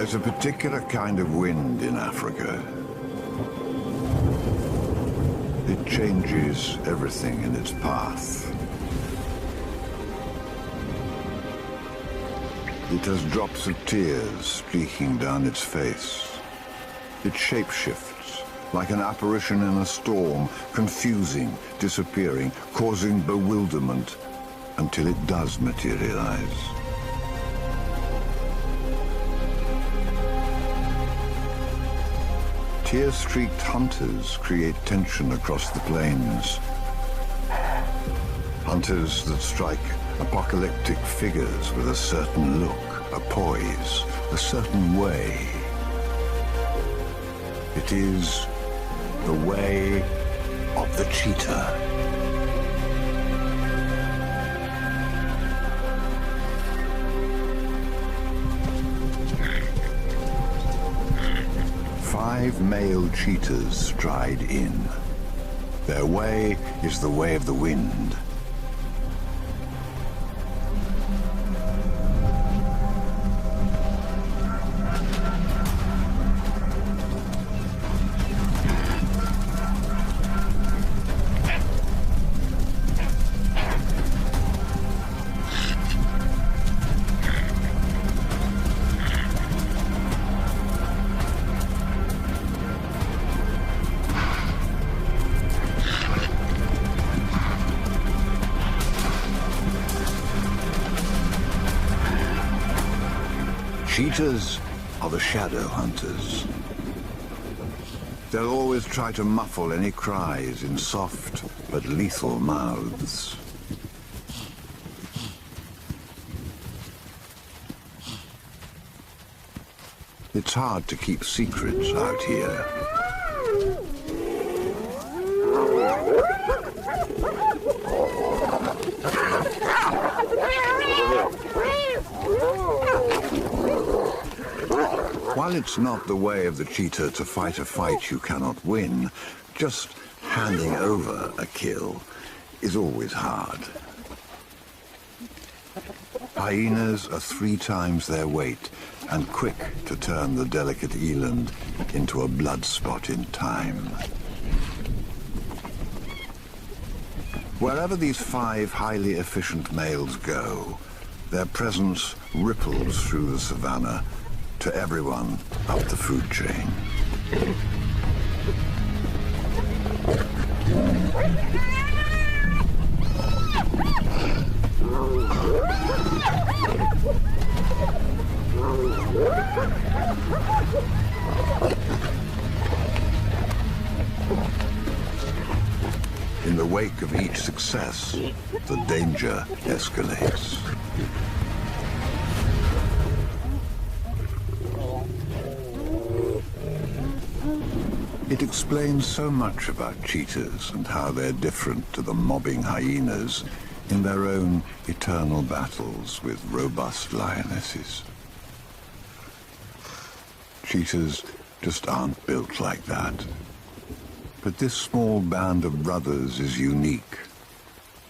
There's a particular kind of wind in Africa. It changes everything in its path. It has drops of tears streaking down its face. It shapeshifts like an apparition in a storm, confusing, disappearing, causing bewilderment until it does materialize. Tear-streaked hunters create tension across the plains. Hunters that strike apocalyptic figures with a certain look, a poise, a certain way. It is the way of the cheetah. Five male cheetahs stride in. Their way is the way of the wind. Cheetahs are the shadow hunters. They'll always try to muffle any cries in soft but lethal mouths. It's hard to keep secrets out here. While it's not the way of the cheetah to fight a fight you cannot win, just handing over a kill is always hard. Hyenas are 3 times their weight and quick to turn the delicate eland into a blood spot in time. Wherever these 5 highly efficient males go, their presence ripples through the savannah to everyone up the food chain. In the wake of each success, the danger escalates. It explains so much about cheetahs and how they're different to the mobbing hyenas in their own eternal battles with robust lionesses. Cheetahs just aren't built like that. But this small band of brothers is unique.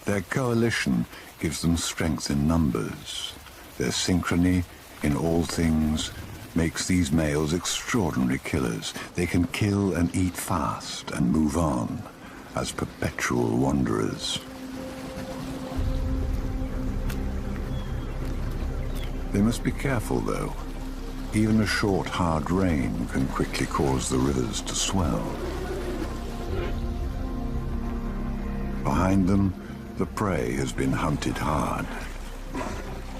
Their coalition gives them strength in numbers. Their synchrony in all things makes these males extraordinary killers. They can kill and eat fast and move on as perpetual wanderers. They must be careful, though. Even a short, hard rain can quickly cause the rivers to swell. Behind them, the prey has been hunted hard.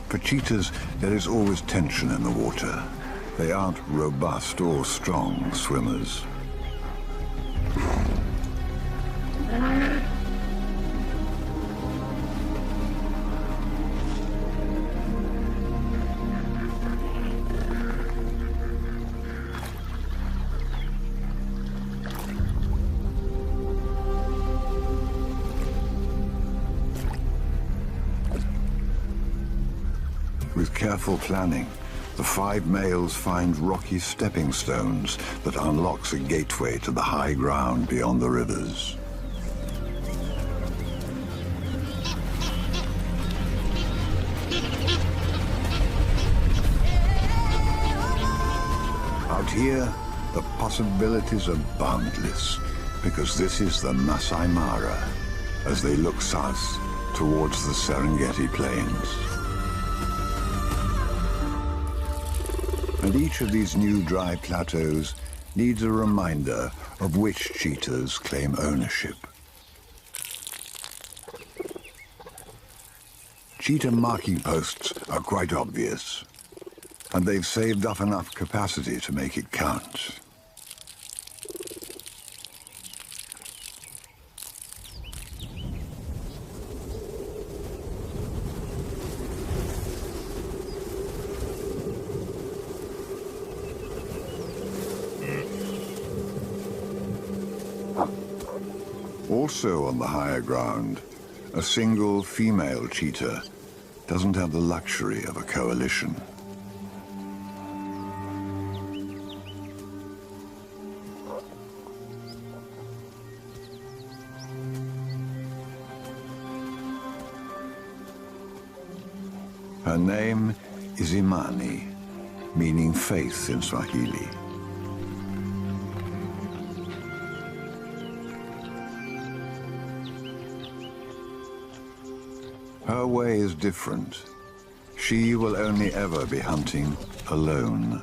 For cheetahs, there is always tension in the water. They aren't robust or strong swimmers. With careful planning, the 5 males find rocky stepping stones that unlocks a gateway to the high ground beyond the rivers. Out here, the possibilities are boundless, because this is the Masai Mara, as they look south towards the Serengeti Plains. And each of these new dry plateaus needs a reminder of which cheetahs claim ownership. Cheetah marking posts are quite obvious, and they've saved up enough capacity to make it count. Also on the higher ground, a single female cheetah doesn't have the luxury of a coalition. Her name is Imani, meaning faith in Swahili. Her way is different. She will only ever be hunting alone.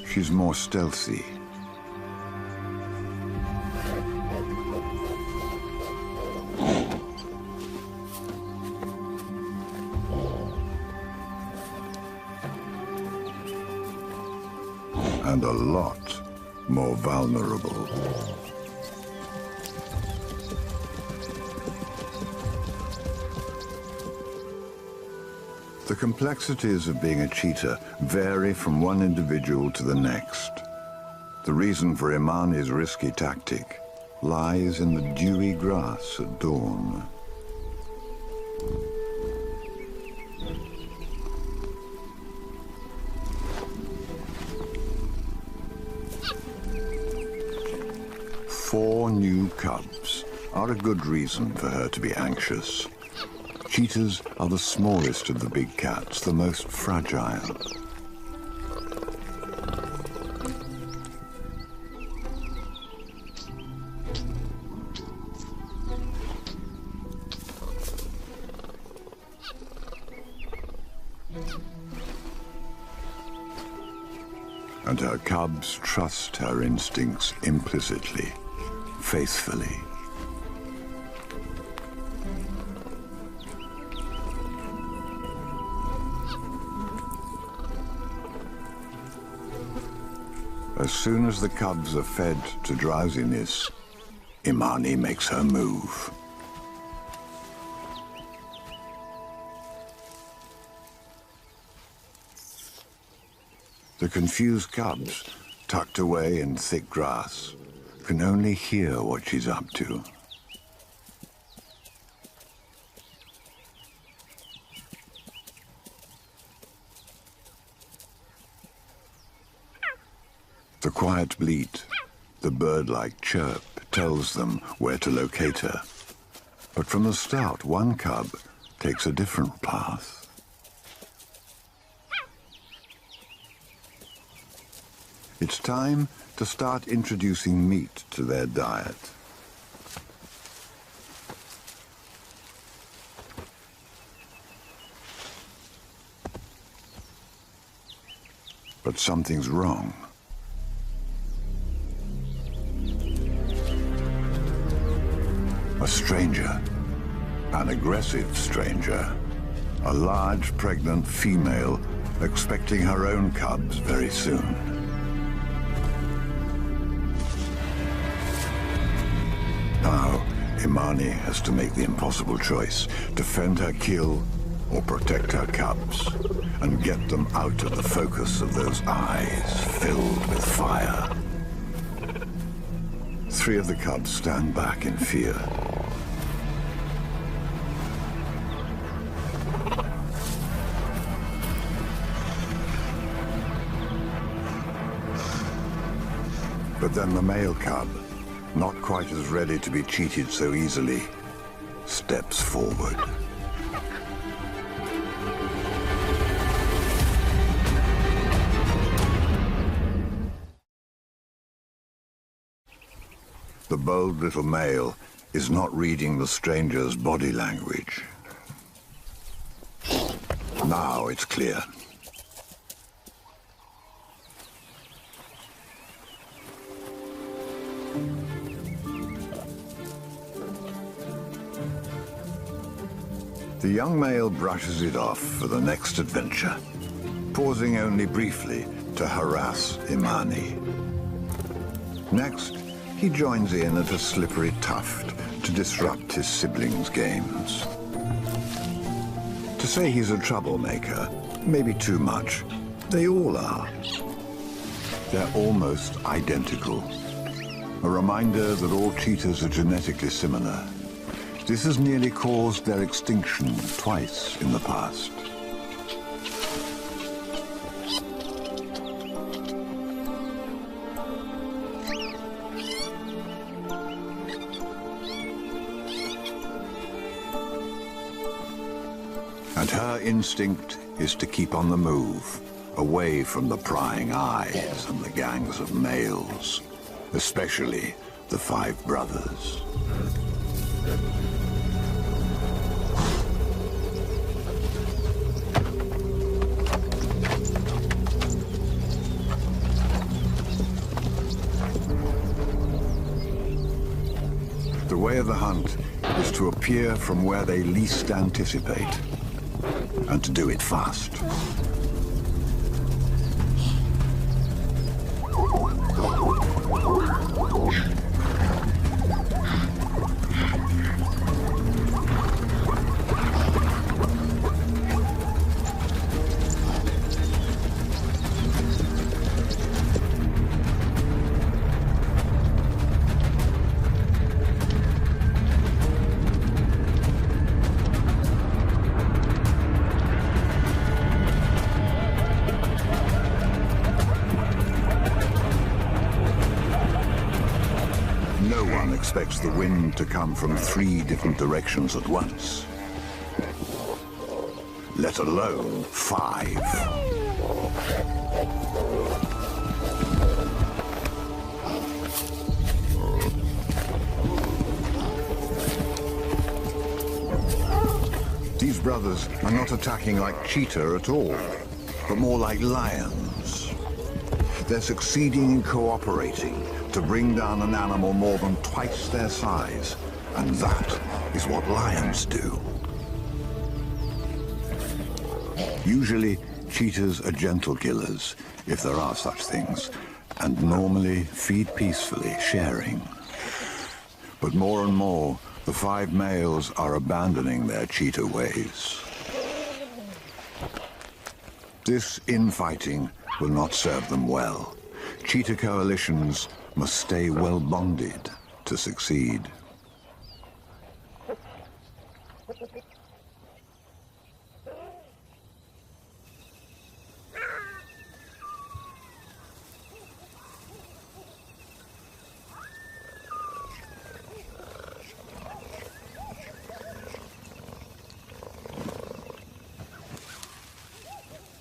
She's more stealthy. And a lot more vulnerable. The complexities of being a cheetah vary from one individual to the next. The reason for Imani's risky tactic lies in the dewy grass at dawn. Four new cubs are a good reason for her to be anxious. Cheetahs are the smallest of the big cats, the most fragile. And her cubs trust her instincts implicitly, faithfully. As soon as the cubs are fed to drowsiness, Imani makes her move. The confused cubs, tucked away in thick grass, can only hear what she's up to. The quiet bleat, the bird-like chirp, tells them where to locate her. But from the start, one cub takes a different path. It's time to start introducing meat to their diet. But something's wrong. A stranger, an aggressive stranger, a large pregnant female expecting her own cubs very soon. Now, Imani has to make the impossible choice, defend her kill or protect her cubs, and get them out of the focus of those eyes filled with fire. Three of the cubs stand back in fear. But then the male cub, not quite as ready to be cheated so easily, steps forward. The bold little male is not reading the stranger's body language. Now it's clear. The young male brushes it off for the next adventure, pausing only briefly to harass Imani. Next, he joins in at a slippery tuft to disrupt his siblings' games. To say he's a troublemaker may be too much. They all are. They're almost identical. A reminder that all cheetahs are genetically similar. This has nearly caused their extinction twice in the past. And her instinct is to keep on the move, away from the prying eyes and the gangs of males, especially the 5 brothers. The way of the hunt is to appear from where they least anticipate, and to do it fast. Expects the wind to come from 3 different directions at once, let alone 5. These brothers are not attacking like cheetah at all, but more like lions. They're succeeding in cooperating to bring down an animal more than twice their size, and that is what lions do. Usually, cheetahs are gentle killers, if there are such things, and normally feed peacefully, sharing. But more and more, the 5 males are abandoning their cheetah ways. This infighting will not serve them well. Cheetah coalitions must stay well bonded to succeed.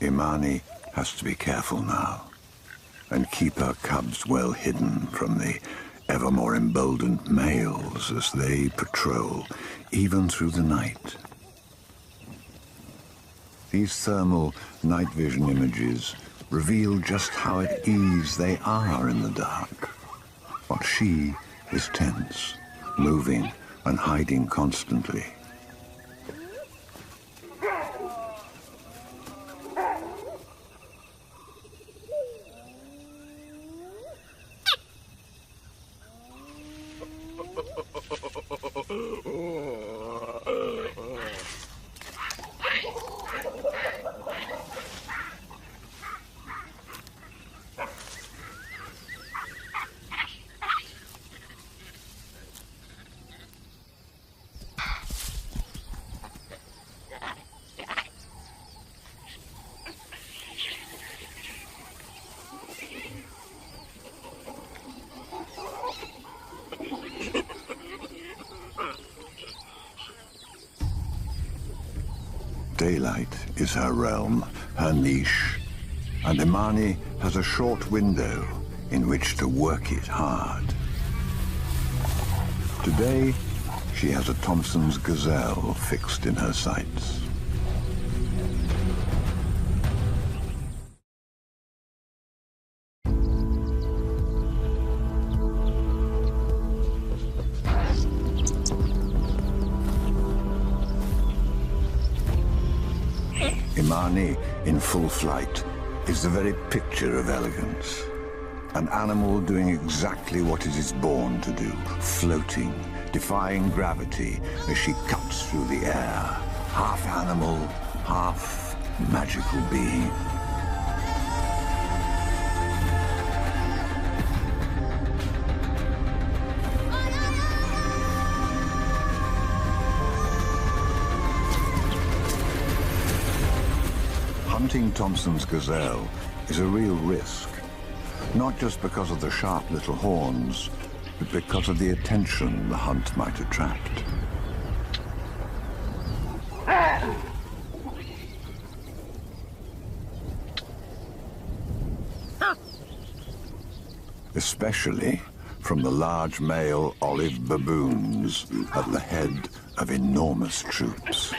Imani has to be careful now, and keep her cubs well hidden from the ever more emboldened males as they patrol, even through the night. These thermal night vision images reveal just how at ease they are in the dark, while she is tense, moving and hiding constantly. Daylight is her realm, her niche, and Imani has a short window in which to work it hard. Today, she has a Thompson's gazelle fixed in her sights. Imani, in full flight, is the very picture of elegance. An animal doing exactly what it is born to do, floating, defying gravity as she cuts through the air, half animal, half magical being. Hunting Thompson's gazelle is a real risk, not just because of the sharp little horns, but because of the attention the hunt might attract. Especially from the large male olive baboons at the head of enormous troops.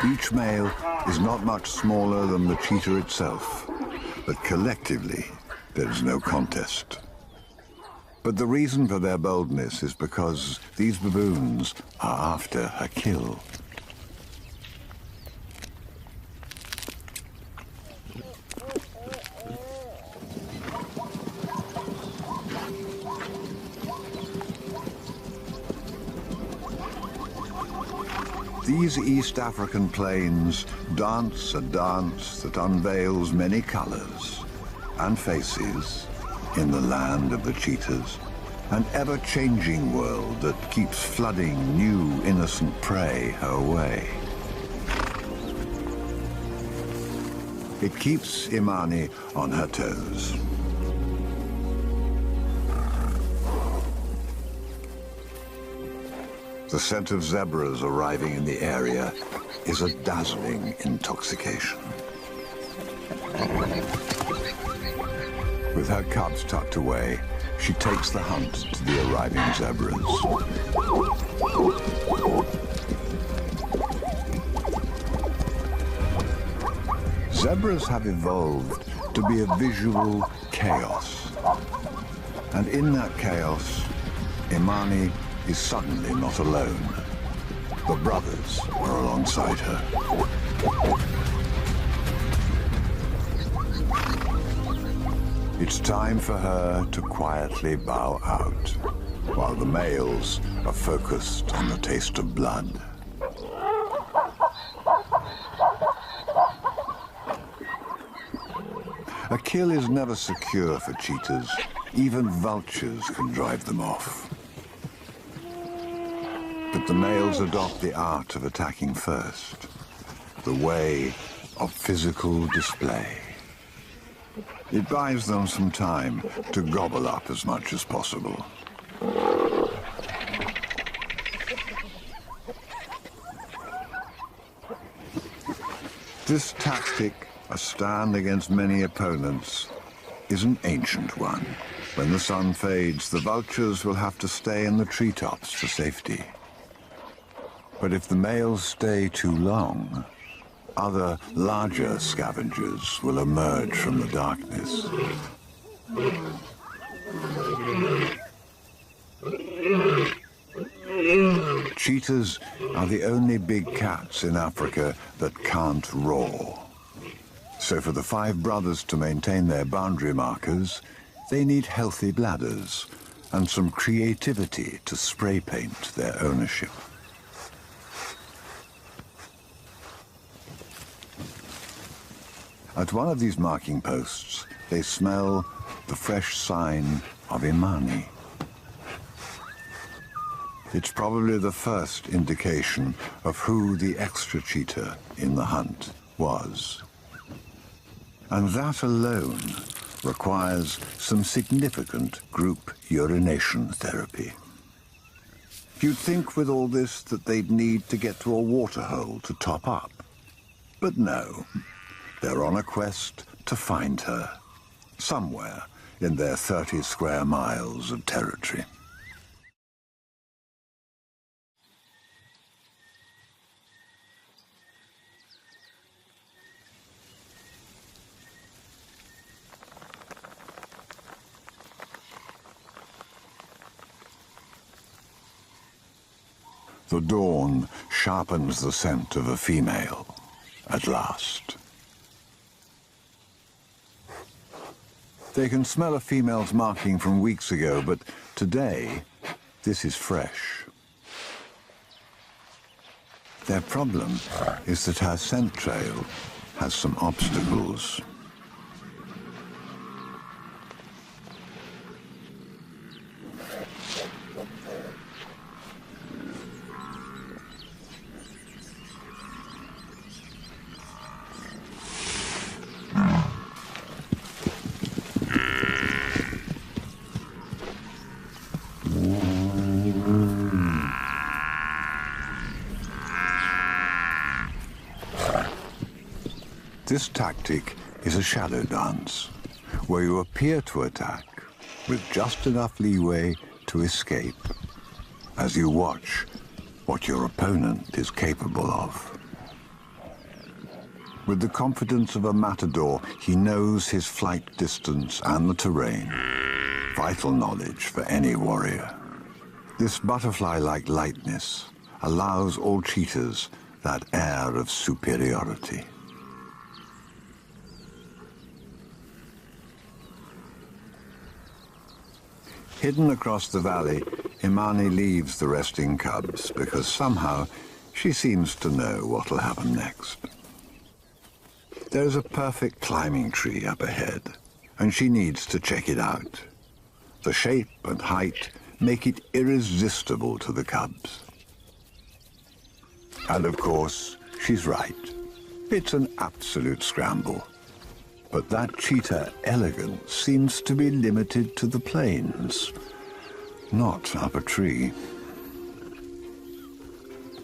Each male is not much smaller than the cheetah itself, but collectively there is no contest. But the reason for their boldness is because these baboons are after a kill. These East African plains dance a dance that unveils many colors and faces in the land of the cheetahs, an ever-changing world that keeps flooding new innocent prey her way. It keeps Imani on her toes. The scent of zebras arriving in the area is a dazzling intoxication. With her cubs tucked away, she takes the hunt to the arriving zebras. Zebras have evolved to be a visual chaos. And in that chaos, Imani is suddenly not alone. The brothers are alongside her. It's time for her to quietly bow out, while the males are focused on the taste of blood. A kill is never secure for cheetahs. Even vultures can drive them off. But the males adopt the art of attacking first, the way of physical display. It buys them some time to gobble up as much as possible. This tactic, a stand against many opponents, is an ancient one. When the sun fades, the vultures will have to stay in the treetops for safety. But if the males stay too long, other larger scavengers will emerge from the darkness. Cheetahs are the only big cats in Africa that can't roar. So for the 5 brothers to maintain their boundary markers, they need healthy bladders and some creativity to spray paint their ownership. At one of these marking posts, they smell the fresh sign of Imani. It's probably the first indication of who the extra cheetah in the hunt was. And that alone requires some significant group urination therapy. You'd think with all this that they'd need to get to a waterhole to top up. But no, they're on a quest to find her, somewhere in their 30 square miles of territory. The dawn sharpens the scent of a female, at last. They can smell a female's marking from weeks ago, but today, this is fresh. Their problem is that her scent trail has some obstacles. This tactic is a shadow dance, where you appear to attack with just enough leeway to escape, as you watch what your opponent is capable of. With the confidence of a matador, he knows his flight distance and the terrain, vital knowledge for any warrior. This butterfly-like lightness allows all cheetahs that air of superiority. Hidden across the valley, Imani leaves the resting cubs because somehow she seems to know what'll happen next. There's a perfect climbing tree up ahead, and she needs to check it out. The shape and height make it irresistible to the cubs. And of course, she's right. It's an absolute scramble. But that cheetah elegance seems to be limited to the plains, not up a tree.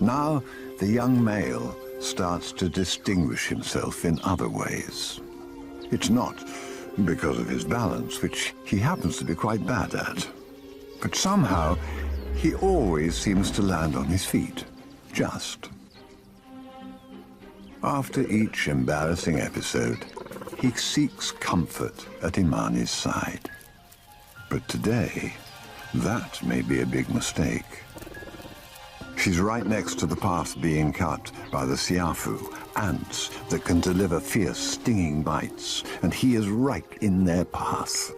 Now, the young male starts to distinguish himself in other ways. It's not because of his balance, which he happens to be quite bad at. But somehow, he always seems to land on his feet, just. After each embarrassing episode, he seeks comfort at Imani's side. But today, that may be a big mistake. She's right next to the path being cut by the siafu, ants that can deliver fierce, stinging bites, and he is right in their path.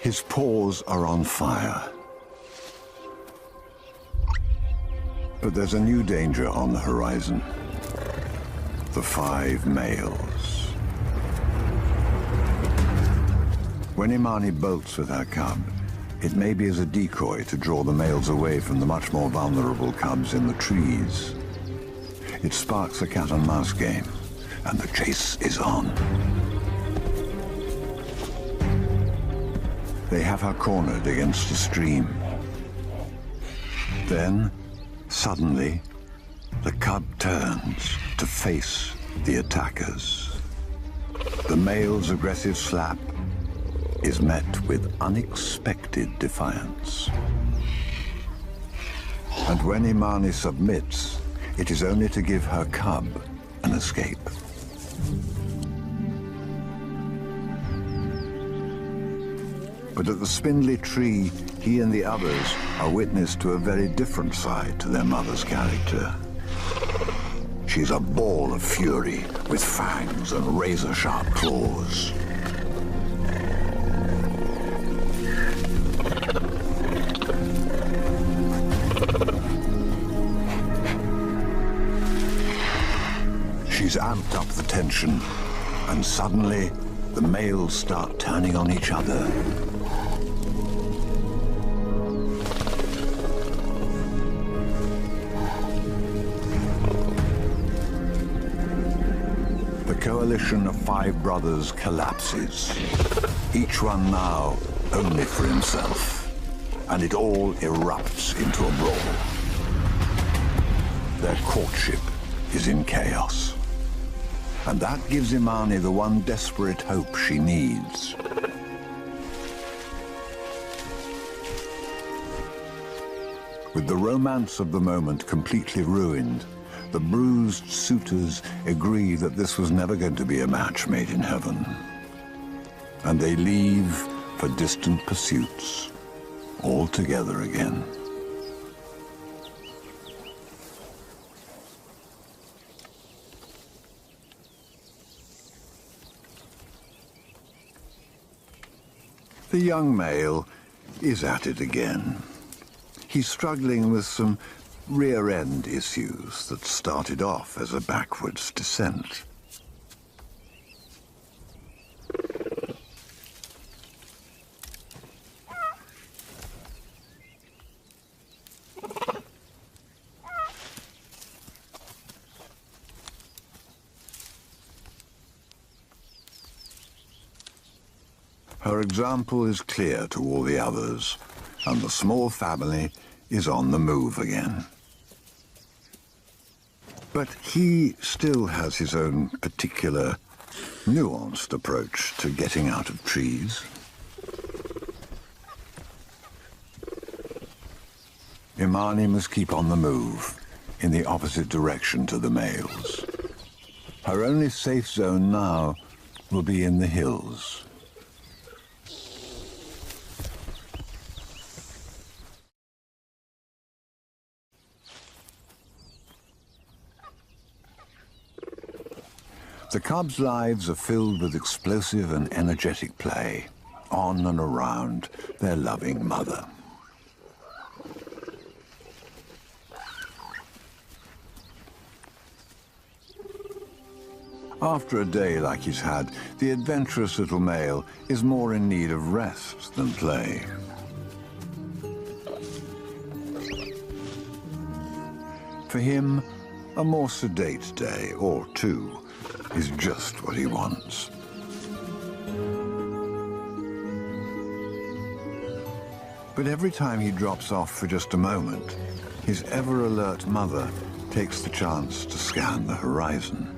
His paws are on fire. But there's a new danger on the horizon. The 5 males. When Imani bolts with her cub, it may be as a decoy to draw the males away from the much more vulnerable cubs in the trees. It sparks a cat-and-mouse game, and the chase is on. They have her cornered against a stream. Then, suddenly, the cub turns to face the attackers. The male's aggressive slap is met with unexpected defiance. And when Imani submits, it is only to give her cub an escape. But at the spindly tree, he and the others are witness to a very different side to their mother's character. She's a ball of fury with fangs and razor-sharp claws. He's amped up the tension, and suddenly the males start turning on each other. The coalition of 5 brothers collapses, each one now only for himself, and it all erupts into a brawl. Their courtship is in chaos, and that gives Imani the one desperate hope she needs. With the romance of the moment completely ruined, the bruised suitors agree that this was never going to be a match made in heaven, and they leave for distant pursuits, all together again. The young male is at it again. He's struggling with some rear-end issues that started off as a backwards descent. Her example is clear to all the others, and the small family is on the move again. But he still has his own particular, nuanced approach to getting out of trees. Imani must keep on the move, in the opposite direction to the males. Her only safe zone now will be in the hills. The cubs' lives are filled with explosive and energetic play, on and around their loving mother. After a day like he's had, the adventurous little male is more in need of rest than play. For him, a more sedate day, or 2, is just what he wants. But every time he drops off for just a moment, his ever-alert mother takes the chance to scan the horizon.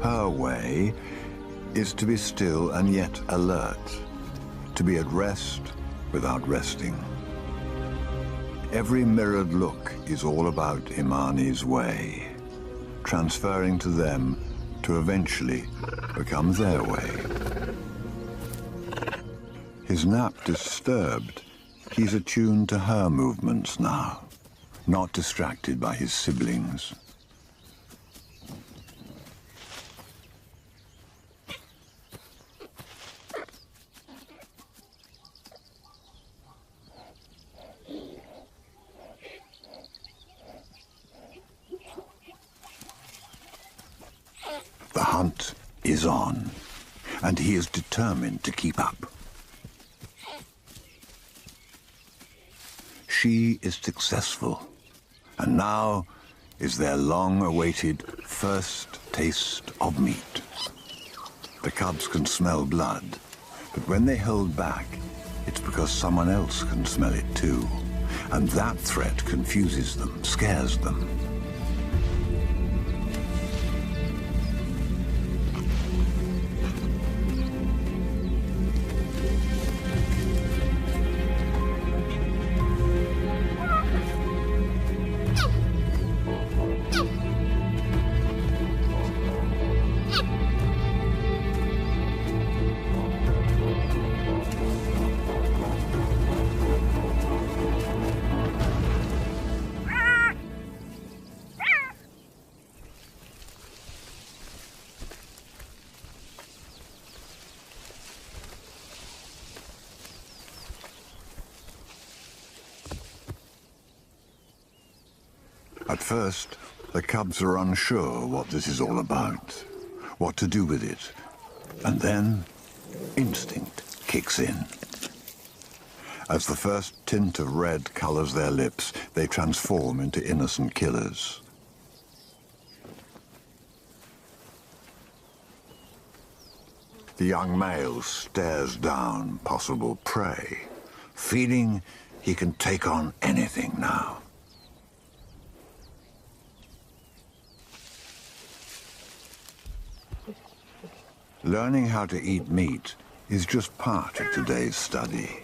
Her way is to be still and yet alert, to be at rest without resting. Every mirrored look is all about Imani's way, transferring to them to eventually become their way. His nap disturbed, he's attuned to her movements now, not distracted by his siblings. The hunt is on, and he is determined to keep up. She is successful, and now is their long-awaited first taste of meat. The cubs can smell blood, but when they hold back, it's because someone else can smell it too, and that threat confuses them, scares them. At first, The cubs are unsure what this is all about, what to do with it. And then instinct kicks in. As the first tint of red colors their lips, they transform into innocent killers. The young male stares down possible prey, feeling he can take on anything now. Learning how to eat meat is just part of today's study.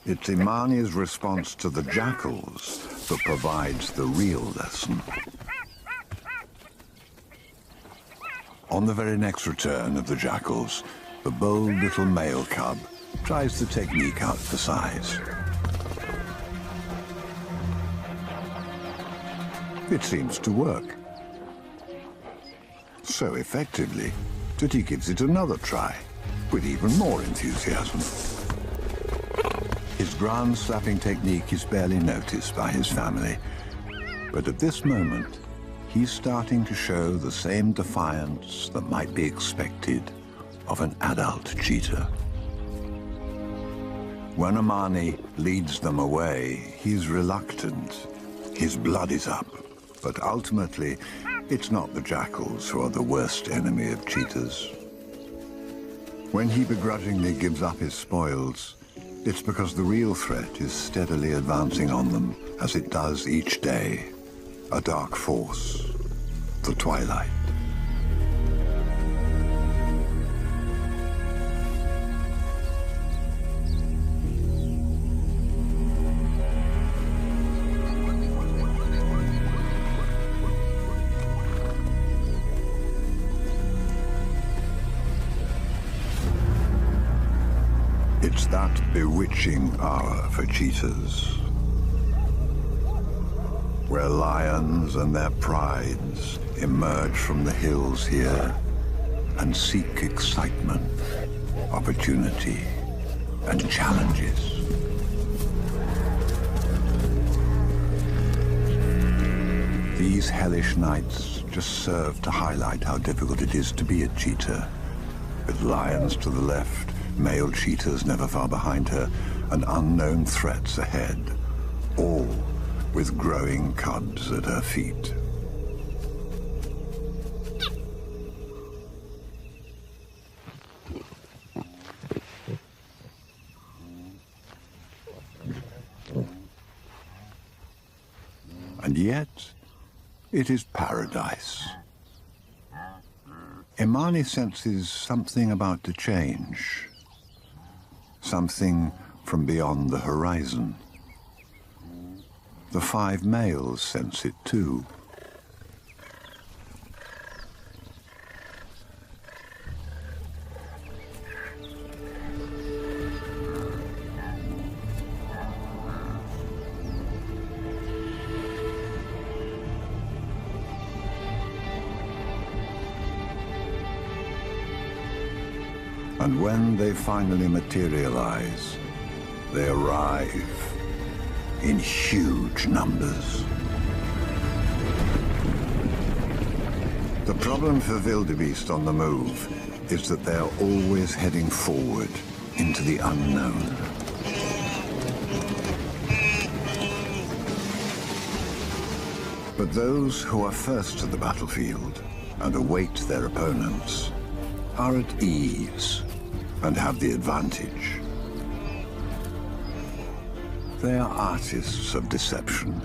It's Imani's response to the jackals that provides the real lesson. On the very next return of the jackals, the bold little male cub tries the technique out for size. It seems to work. So effectively that he gives it another try, with even more enthusiasm. His ground slapping technique is barely noticed by his family, but at this moment, he's starting to show the same defiance that might be expected of an adult cheetah. When Imani leads them away, he's reluctant. His blood is up, but ultimately, it's not the jackals who are the worst enemy of cheetahs. When he begrudgingly gives up his spoils, it's because the real threat is steadily advancing on them, as it does each day. A dark force, the twilight. It's that bewitching hour for cheetahs, where lions and their prides emerge from the hills here and seek excitement, opportunity, and challenges. These hellish nights just serve to highlight how difficult it is to be a cheetah, with lions to the left, male cheetahs never far behind her, and unknown threats ahead, all with growing cubs at her feet. And yet, it is paradise. Imani senses something about to change. Something from beyond the horizon. The 5 males sense it too. And when they finally materialize, they arrive in huge numbers. The problem for wildebeest on the move is that they are always heading forward into the unknown. But those who are first to the battlefield and await their opponents are at ease and have the advantage. They are artists of deception,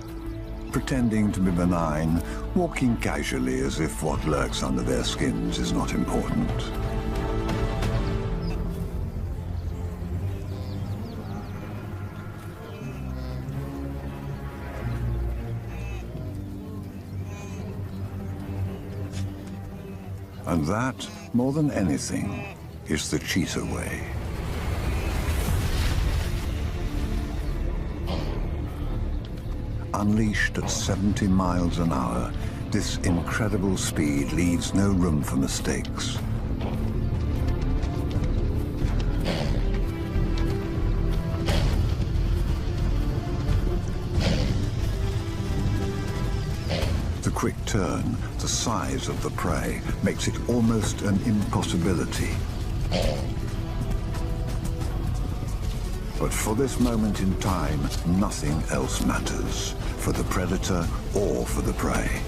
pretending to be benign, walking casually as if what lurks under their skins is not important. And that, more than anything, is the cheetah way. Unleashed at 70 miles an hour, this incredible speed leaves no room for mistakes. The quick turn, the size of the prey, makes it almost an impossibility. But for this moment in time, nothing else matters, for the predator or for the prey.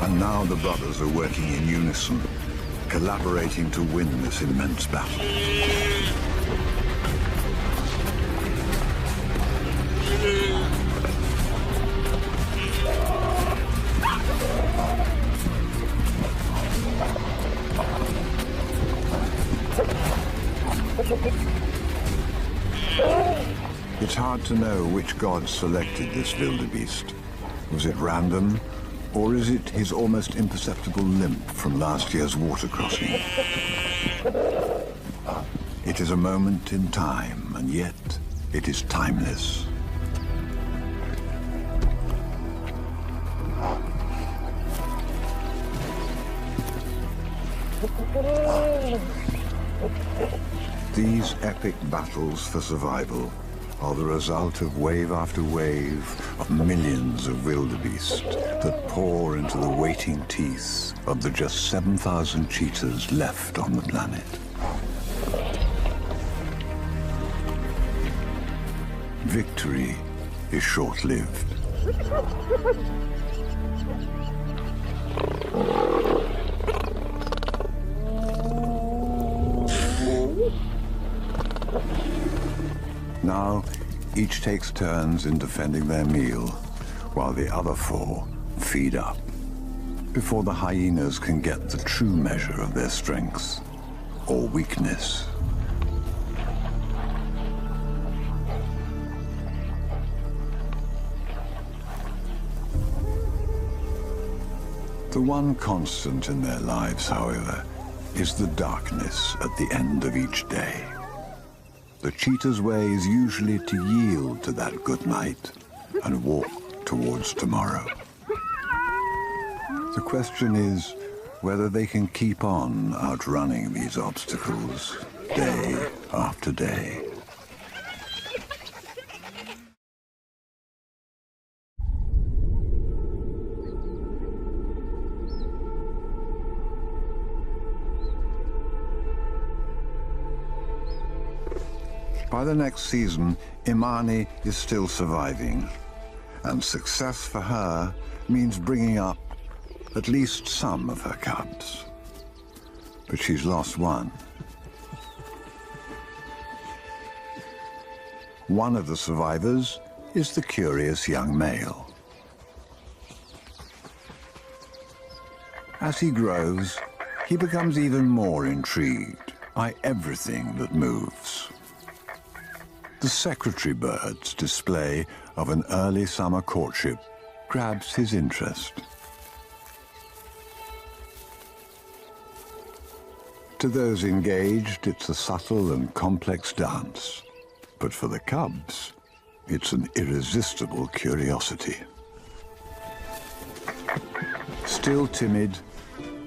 And now the brothers are working in unison, collaborating to win this immense battle. It's hard to know which god selected this wildebeest. Was it random? Or is it his almost imperceptible limp from last year's water crossing? It is a moment in time, and yet it is timeless. These epic battles for survival are the result of wave after wave of millions of wildebeest that pour into the waiting teeth of the just 7,000 cheetahs left on the planet. Victory is short-lived. Now, each takes turns in defending their meal, while the other four feed up, before the hyenas can get the true measure of their strength or weakness. The one constant in their lives, however, is the darkness at the end of each day. The cheetah's way is usually to yield to that good night and walk towards tomorrow. The question is whether they can keep on outrunning these obstacles day after day. By the next season, Imani is still surviving, and success for her means bringing up at least some of her cubs. But she's lost one. One of the survivors is the curious young male. As he grows, he becomes even more intrigued by everything that moves. The secretary bird's display of an early summer courtship grabs his interest. To those engaged, it's a subtle and complex dance. But for the cubs, it's an irresistible curiosity. Still timid,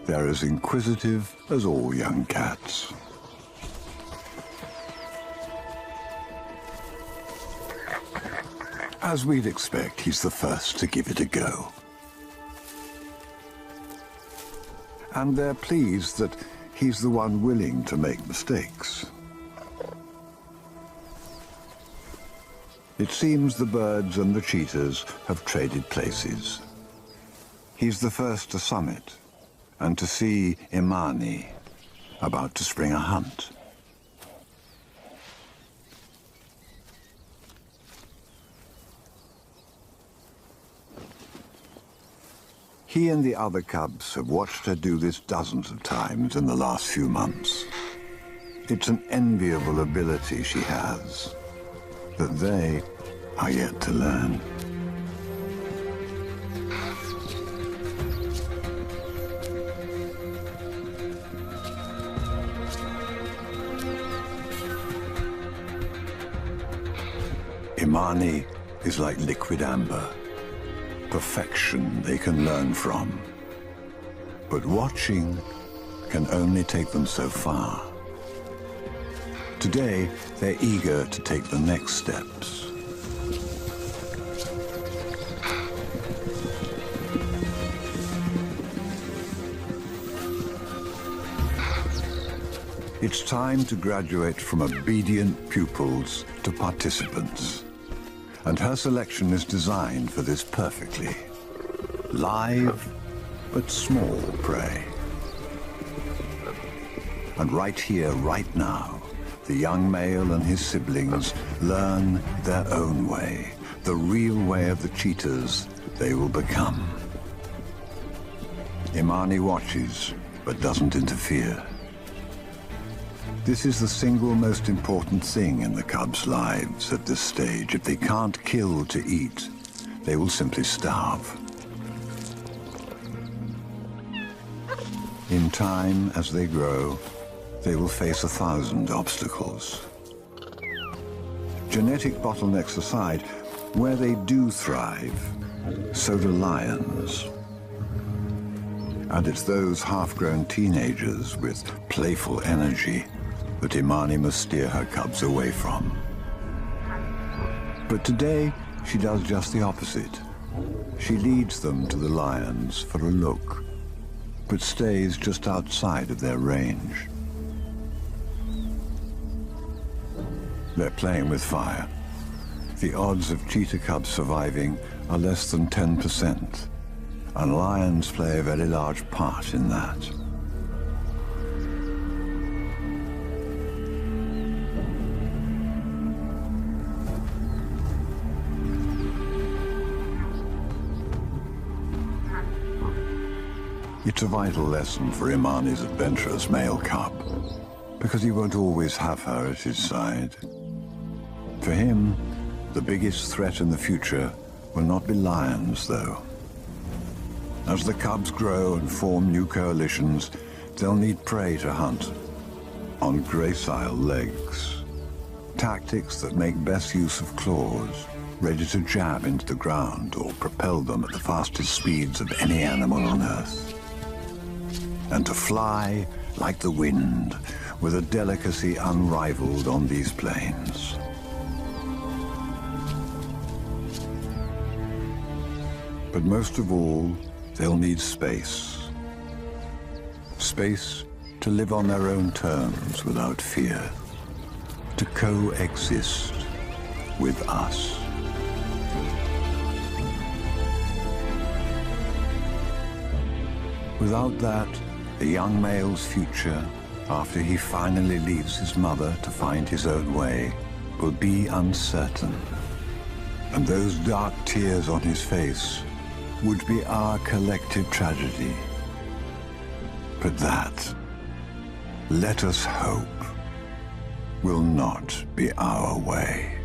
they're as inquisitive as all young cats. As we'd expect, he's the first to give it a go. And they're pleased that he's the one willing to make mistakes. It seems the birds and the cheetahs have traded places. He's the first to summit and to see Imani about to spring a hunt. He and the other cubs have watched her do this dozens of times in the last few months. It's an enviable ability she has, that they are yet to learn. Imani is like liquid amber, perfection they can learn from. But watching can only take them so far. Today, they're eager to take the next steps. It's time to graduate from obedient pupils to participants. And her selection is designed for this perfectly. Live, but small prey. And right here, right now, the young male and his siblings learn their own way, the real way of the cheetahs they will become. Imani watches, but doesn't interfere. This is the single most important thing in the cubs' lives at this stage. If they can't kill to eat, they will simply starve. In time, as they grow, they will face 1,000 obstacles. Genetic bottlenecks aside, where they do thrive, so do lions. And it's those half-grown teenagers with playful energy that Imani must steer her cubs away from. But today, she does just the opposite. She leads them to the lions for a look, but stays just outside of their range. They're playing with fire. The odds of cheetah cubs surviving are less than 10%, and lions play a very large part in that. It's a vital lesson for Imani's adventurous male cub, because he won't always have her at his side. For him, the biggest threat in the future will not be lions, though. As the cubs grow and form new coalitions, they'll need prey to hunt on gracile legs. Tactics that make best use of claws, ready to jab into the ground or propel them at the fastest speeds of any animal on Earth. And to fly like the wind, with a delicacy unrivaled on these plains. But most of all, they'll need space. Space to live on their own terms without fear, to coexist with us. Without that, the young male's future, after he finally leaves his mother to find his own way, will be uncertain. And those dark tears on his face would be our collective tragedy. But that, let us hope, will not be our way.